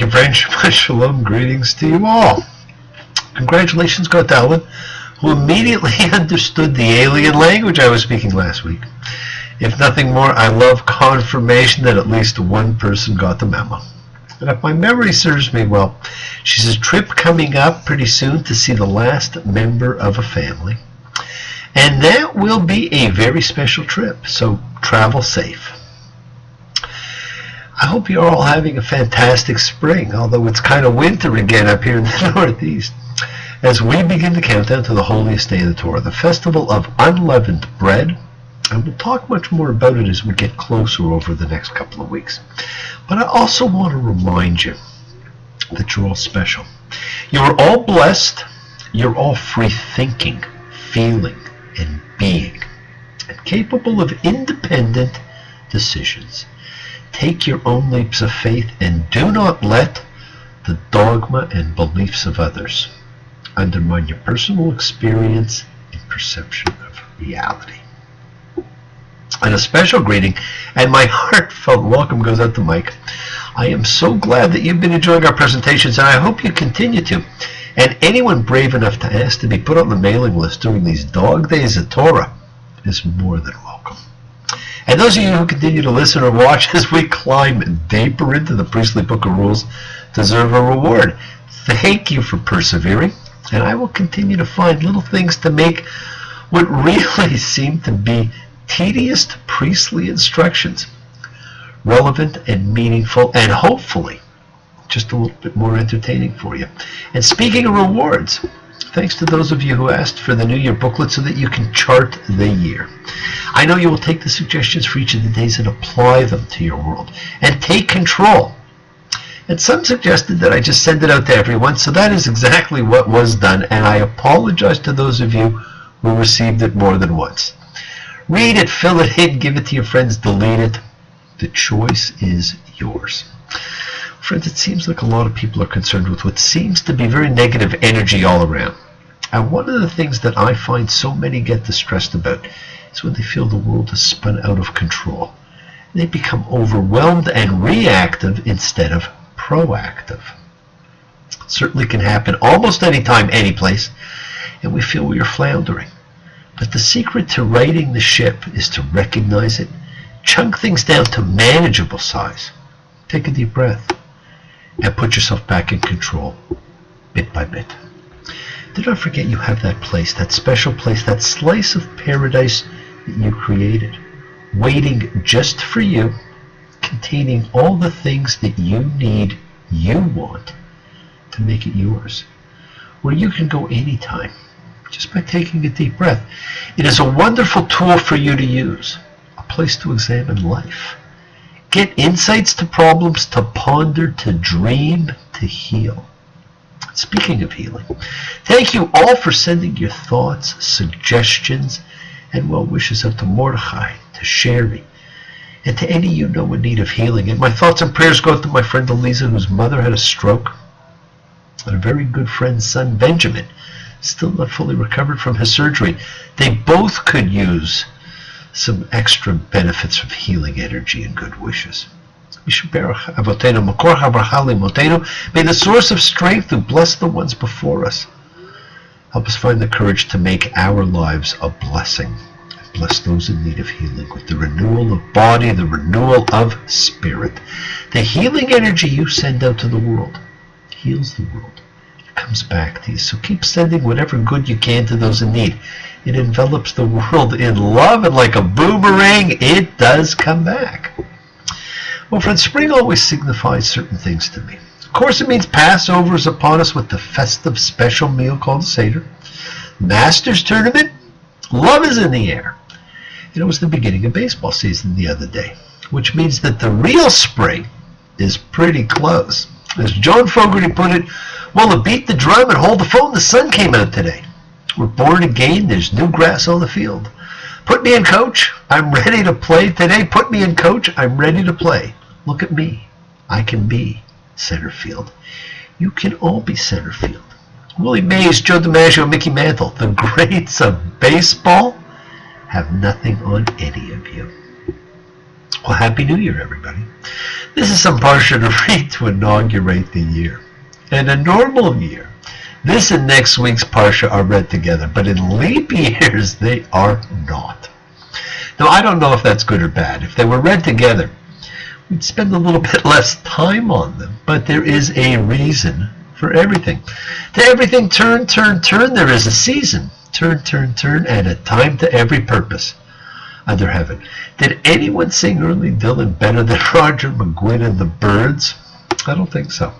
and friends, Shabbat Shalom, greetings to you all. Congratulations go to Ellen, who immediately understood the alien language I was speaking last week. If nothing more, I love confirmation that at least one person got the memo. And if my memory serves me well, she says trip coming up pretty soon to see the last member of a family. And that will be a very special trip, so travel safe. I hope you're all having a fantastic spring, although it's kind of winter again up here in the Northeast. As we begin the countdown to the holiest day of the Torah, the festival of unleavened bread, and we'll talk much more about it as we get closer over the next couple of weeks. But I also want to remind you that you're all special. You're all blessed. You're all free thinking, feeling, and being, and capable of independent decisions. Take your own leaps of faith and do not let the dogma and beliefs of others undermine your personal experience and perception of reality. And a special greeting and my heartfelt welcome goes out to Mike. I am so glad that you've been enjoying our presentations, and I hope you continue to. And anyone brave enough to ask to be put on the mailing list during these dog days of Torah is more than welcome. And those of you who continue to listen or watch as we climb deeper into the priestly book of rules deserve a reward. Thank you for persevering, and I will continue to find little things to make what really seem to be tedious priestly instructions relevant and meaningful, and hopefully just a little bit more entertaining for you. And speaking of rewards, thanks to those of you who asked for the New Year booklet so that you can chart the year. I know you will take the suggestions for each of the days and apply them to your world and take control. And some suggested that I just send it out to everyone, so that is exactly what was done, and I apologize to those of you who received it more than once. Read it, fill it in, give it to your friends, delete it. The choice is yours. Friends, it seems like a lot of people are concerned with what seems to be very negative energy all around. And one of the things that I find so many get distressed about is when they feel the world is spun out of control. They become overwhelmed and reactive instead of proactive. It certainly can happen almost any time, any place, and we feel we are floundering. But the secret to righting the ship is to recognize it, chunk things down to manageable size, take a deep breath, and put yourself back in control, bit by bit. Do not forget you have that place, that special place, that slice of paradise that you created, waiting just for you, containing all the things that you need, you want, to make it yours, where you can go anytime, just by taking a deep breath. It is a wonderful tool for you to use, a place to examine life. Get insights to problems, to ponder, to dream, to heal. Speaking of healing, thank you all for sending your thoughts, suggestions, and well wishes out to Mordechai, to Sherry, and to any you know in need of healing. And my thoughts and prayers go out to my friend Eliza, whose mother had a stroke, and a very good friend's son, Benjamin, still not fully recovered from his surgery. They both could use some extra benefits of healing energy and good wishes. May the source of strength who bless the ones before us help us find the courage to make our lives a blessing and bless those in need of healing with the renewal of body, the renewal of spirit. The healing energy you send out to the world heals the world. Comes back to you. So keep sending whatever good you can to those in need. It envelops the world in love, and like a boomerang, it does come back. Well, friends, spring always signifies certain things to me. Of course, it means Passover is upon us with the festive special meal called Seder. Masters Tournament, love is in the air. And it was the beginning of baseball season the other day, which means that the real spring is pretty close. As John Fogerty put it, well, to beat the drum and hold the phone, the sun came out today. We're born again, there's new grass on the field. Put me in, coach, I'm ready to play today. Put me in, coach, I'm ready to play. Look at me, I can be center field. You can all be center field. Willie Mays, Joe DiMaggio, Mickey Mantle, the greats of baseball have nothing on any of you. Well, Happy New Year, everybody. This is some Parsha to read to inaugurate the year. In a normal year, this and next week's Parsha are read together, but in leap years, they are not. Now, I don't know if that's good or bad. If they were read together, we'd spend a little bit less time on them, but there is a reason for everything. To everything turn, turn, turn, there is a season. Turn, turn, turn, and a time to every purpose under heaven. Did anyone sing Early Dylan better than Roger McGuinn and the Byrds? I don't think so.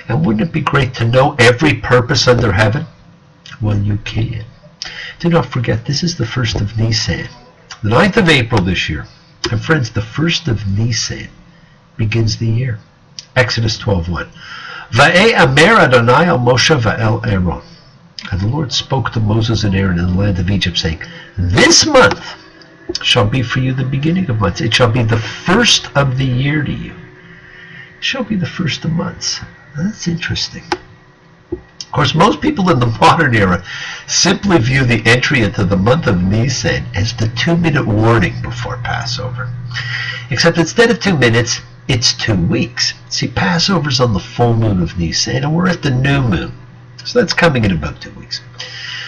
And wouldn't it be great to know every purpose under heaven? Well, you can. Do not forget, this is the 1st of Nisan, the 9th of April this year. And friends, the 1st of Nisan begins the year. Exodus 12:1. Va'e'amer Adonai el Moshe va'el Aaron. And the Lord spoke to Moses and Aaron in the land of Egypt, saying, this month shall be for you the beginning of months. It shall be the 1st of the year to you. It shall be the 1st of months. That's interesting. Of course, most people in the modern era simply view the entry into the month of Nisan as the 2-minute warning before Passover. Except instead of 2 minutes, it's 2 weeks. See, Passover's on the full moon of Nisan, and we're at the new moon. So that's coming in about 2 weeks.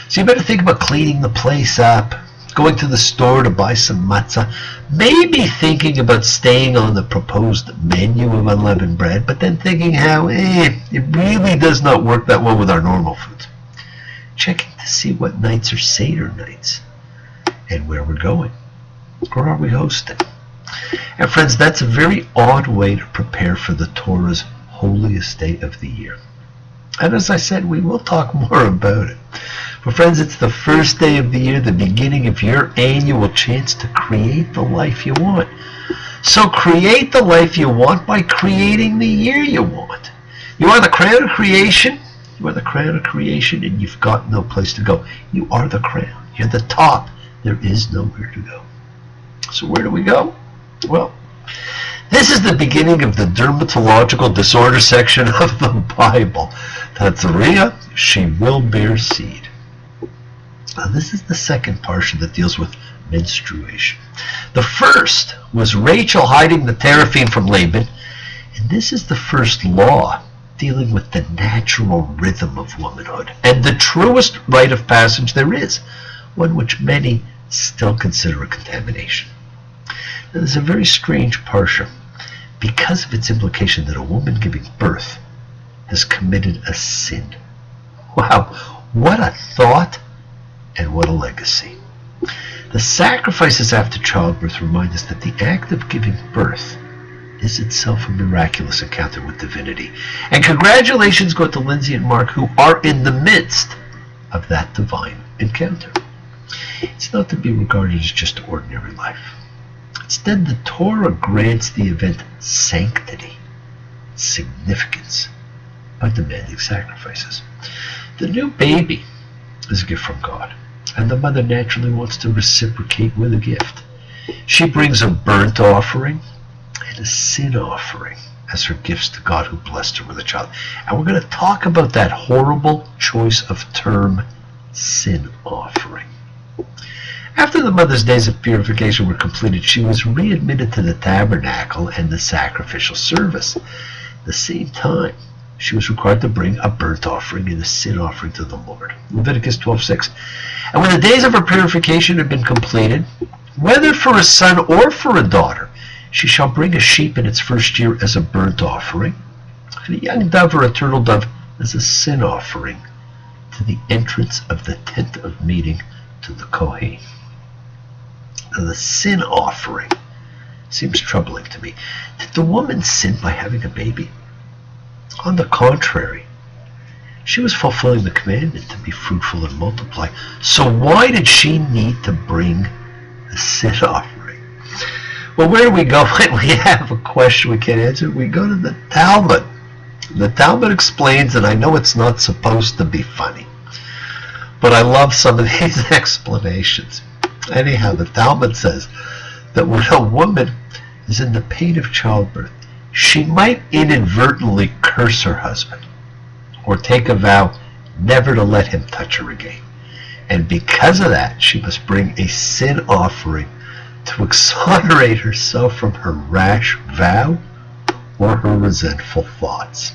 So you better think about cleaning the place up, going to the store to buy some matzah, maybe thinking about staying on the proposed menu of unleavened bread, but then thinking how it really does not work that well with our normal foods. Checking to see what nights are Seder nights and where we're going. Where are we hosting? And friends, that's a very odd way to prepare for the Torah's holiest day of the year. And as I said, we will talk more about it. But friends, it's the first day of the year, the beginning of your annual chance to create the life you want. So create the life you want by creating the year you want. You are the crown of creation. You are the crown of creation, and you've got no place to go. You are the crown. You're the top. There is nowhere to go. So where do we go? Well, this is the beginning of the dermatological disorder section of the Bible. Tatzariah, she will bear seed. Now, this is the second parsha that deals with menstruation. The first was Rachel hiding the teraphim from Laban, and this is the first law dealing with the natural rhythm of womanhood and the truest rite of passage there is, one which many still consider a contamination. Now, this is a very strange parsha because of its implication that a woman giving birth has committed a sin. Wow, what a thought and what a legacy. The sacrifices after childbirth remind us that the act of giving birth is itself a miraculous encounter with divinity. And congratulations go to Lindsay and Mark, who are in the midst of that divine encounter. It's not to be regarded as just ordinary life. Instead, the Torah grants the event sanctity, significance, by demanding sacrifices. The new baby is a gift from God, and the mother naturally wants to reciprocate with a gift. She brings a burnt offering and a sin offering as her gifts to God who blessed her with a child. And we're going to talk about that horrible choice of term, sin offering. After the mother's days of purification were completed, she was readmitted to the tabernacle and the sacrificial service. At the same time, she was required to bring a burnt offering and a sin offering to the Lord. Leviticus 12:6. And when the days of her purification had been completed, whether for a son or for a daughter, she shall bring a sheep in its first year as a burnt offering, and a young dove or a turtle dove as a sin offering to the entrance of the tent of meeting to the Kohen. Now, the sin offering seems troubling to me. Did the woman sin by having a baby? On the contrary, she was fulfilling the commandment to be fruitful and multiply. So why did she need to bring a sin offering? Well, where do we go when we have a question we can't answer? We go to the Talmud. The Talmud explains, and I know it's not supposed to be funny, but I love some of these explanations. Anyhow, the Talmud says that when a woman is in the pain of childbirth, she might inadvertently curse her husband or take a vow never to let him touch her again. And because of that, she must bring a sin offering to exonerate herself from her rash vow or her resentful thoughts.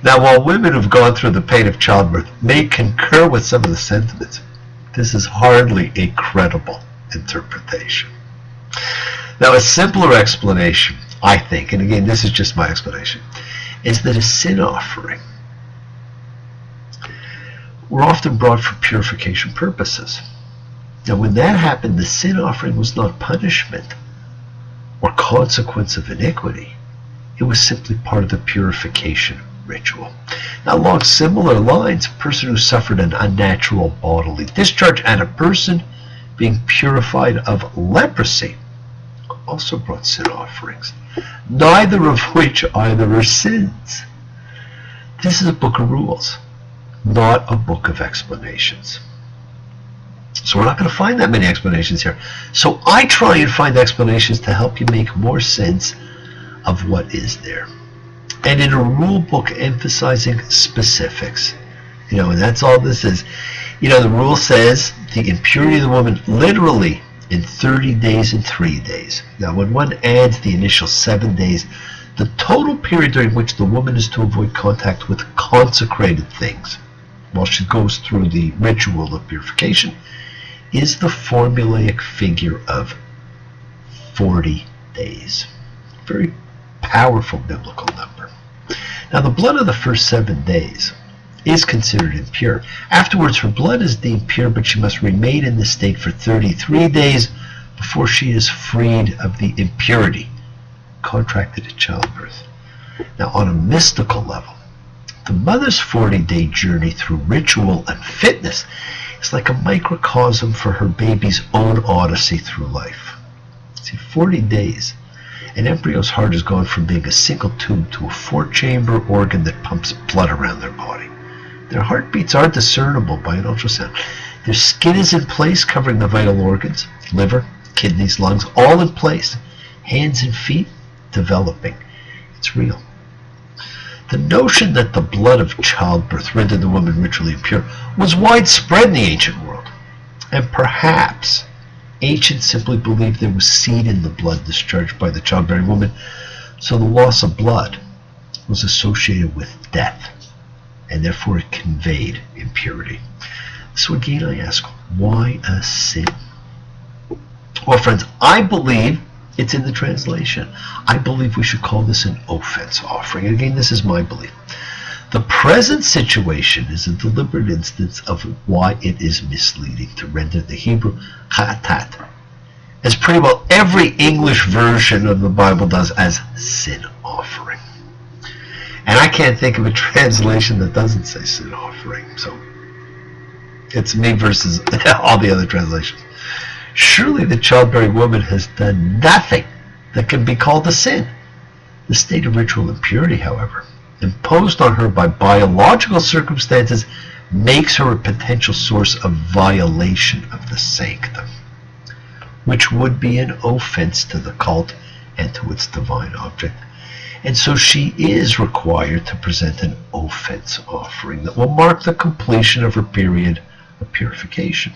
Now, while women who've gone through the pain of childbirth may concur with some of the sentiments, this is hardly a credible interpretation. Now, a simpler explanation, I think, and again, this is just my explanation, is that a sin offering were often brought for purification purposes. Now, when that happened, the sin offering was not punishment or consequence of iniquity. It was simply part of the purification ritual. Now, along similar lines, a person who suffered an unnatural bodily discharge and a person being purified of leprosy also brought sin offerings, neither of which either are sins. This is a book of rules, not a book of explanations. So we're not going to find that many explanations here. So I try and find explanations to help you make more sense of what is there. And in a rule book emphasizing specifics, and that's all this is. The rule says the impurity of the woman literally in 30 days and 3 days. Now, when one adds the initial 7 days, the total period during which the woman is to avoid contact with consecrated things while she goes through the ritual of purification is the formulaic figure of 40 days. Very powerful biblical number. Now, the blood of the first 7 days is considered impure. Afterwards, her blood is deemed pure, but she must remain in this state for 33 days before she is freed of the impurity contracted at childbirth. Now, on a mystical level, the mother's 40-day journey through ritual and fitness is like a microcosm for her baby's own odyssey through life. See, 40 days, an embryo's heart has gone from being a single tube to a 4-chamber organ that pumps blood around their body. Their heartbeats are discernible by an ultrasound. Their skin is in place, covering the vital organs, liver, kidneys, lungs, all in place. Hands and feet developing. It's real. The notion that the blood of childbirth rendered the woman ritually impure was widespread in the ancient world. And perhaps ancients simply believed there was seed in the blood discharged by the childbearing woman, so the loss of blood was associated with death, and therefore it conveyed impurity. So again I ask, why a sin? Well, friends, I believe it's in the translation. I believe we should call this an offense offering. Again, this is my belief. The present situation is a deliberate instance of why it is misleading to render the Hebrew chatat, as pretty well every English version of the Bible does, as sin offering. And I can't think of a translation that doesn't say sin offering. So it's me versus all the other translations. Surely the childbearing woman has done nothing that can be called a sin. The state of ritual impurity, however, imposed on her by biological circumstances, makes her a potential source of violation of the sanctum, which would be an offense to the cult and to its divine object. And so she is required to present an offense offering that will mark the completion of her period of purification.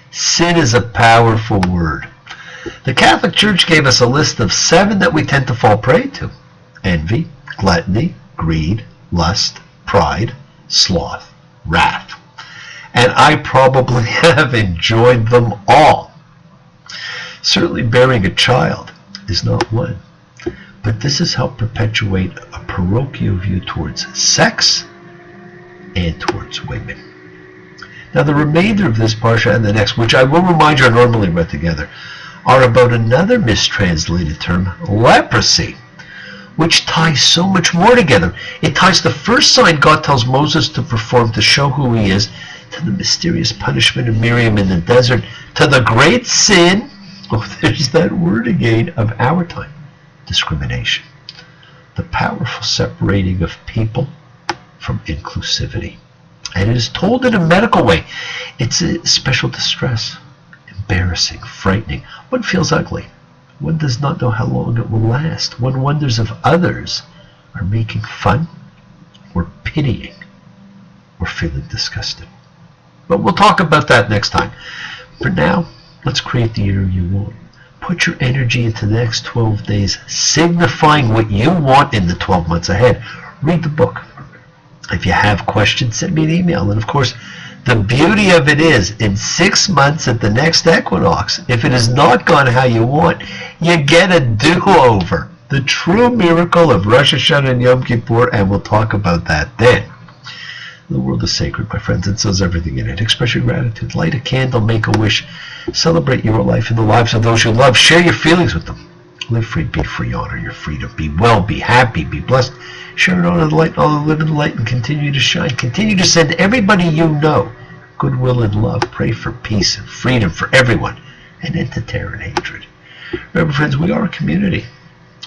Sin is a powerful word. The Catholic Church gave us a list of 7 that we tend to fall prey to: envy, gluttony, greed, lust, pride, sloth, wrath. And I probably have enjoyed them all. Certainly bearing a child is not one, but this has helped perpetuate a parochial view towards sex and towards women. Now, the remainder of this parsha and the next, which I will remind you are normally read together, are about another mistranslated term, leprosy, which ties so much more together. It ties the first sign God tells Moses to perform to show who he is, to the mysterious punishment of Miriam in the desert, to the great sin, there's that word again, of our time, discrimination. The powerful separating of people from inclusivity. And it is told in a medical way. It's a special distress, embarrassing, frightening. One feels ugly. One does not know how long it will last. One wonders if others are making fun, or pitying, or feeling disgusted. But we'll talk about that next time. For now, let's create the year you want. Put your energy into the next 12 days, signifying what you want in the 12 months ahead. Read the book. If you have questions, send me an email. And of course, the beauty of it is, in 6 months at the next equinox, if it has not gone how you want, you get a do-over. The true miracle of Rosh Hashanah and Yom Kippur, and we'll talk about that then. The world is sacred, my friends, and so is everything in it. Express your gratitude. Light a candle, make a wish. Celebrate your life and the lives of those you love. Share your feelings with them. Live free, be free. Honor your freedom. Be well, be happy, be blessed. Share it, honor the light, and all live in the light, and continue to shine. Continue to send everybody you know goodwill and love. Pray for peace and freedom for everyone, and end to terror and hatred. Remember, friends, we are a community.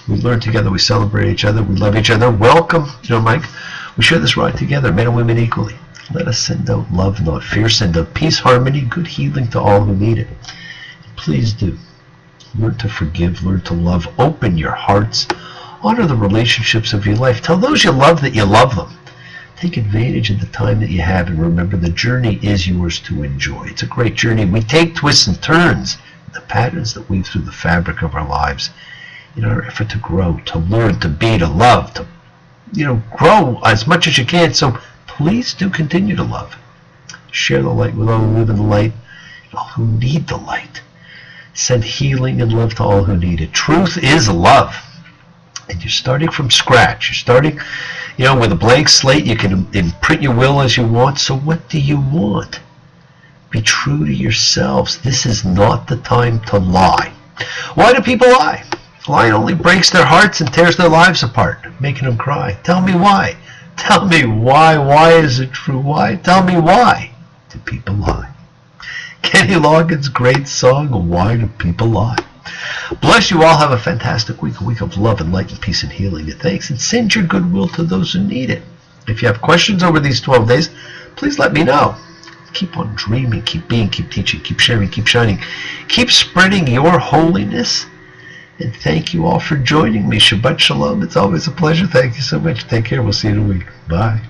We learn together, we celebrate each other, we love each other. Welcome, Mike. We share this ride together, men and women equally. Let us send out love, not fear. Send out peace, harmony, good healing to all who need it. Please do. Learn to forgive, learn to love. Open your hearts. Honor the relationships of your life. Tell those you love that you love them. Take advantage of the time that you have, and remember, the journey is yours to enjoy. It's a great journey. We take twists and turns, the patterns that weave through the fabric of our lives in our effort to grow, to learn, to be, to love, to grow as much as you can. So please do continue to love. Share the light with all who live in the light and all who need the light. Send healing and love to all who need it. Truth is love. And you're starting from scratch. You're starting, with a blank slate. You can imprint your will as you want. So what do you want? Be true to yourselves. This is not the time to lie. Why do people lie? Lying only breaks their hearts and tears their lives apart, making them cry. Tell me why. Tell me why. Why is it true? Why? Tell me why do people lie? Kenny Loggins' great song, Why Do People Lie? Bless you all. Have a fantastic week, a week of love and light and peace and healing and thanks. And send your goodwill to those who need it. If you have questions over these 12 days, please let me know. Keep on dreaming, keep being, keep teaching, keep sharing, keep shining. Keep spreading your holiness. And thank you all for joining me. Shabbat Shalom. It's always a pleasure. Thank you so much. Take care. We'll see you in a week. Bye.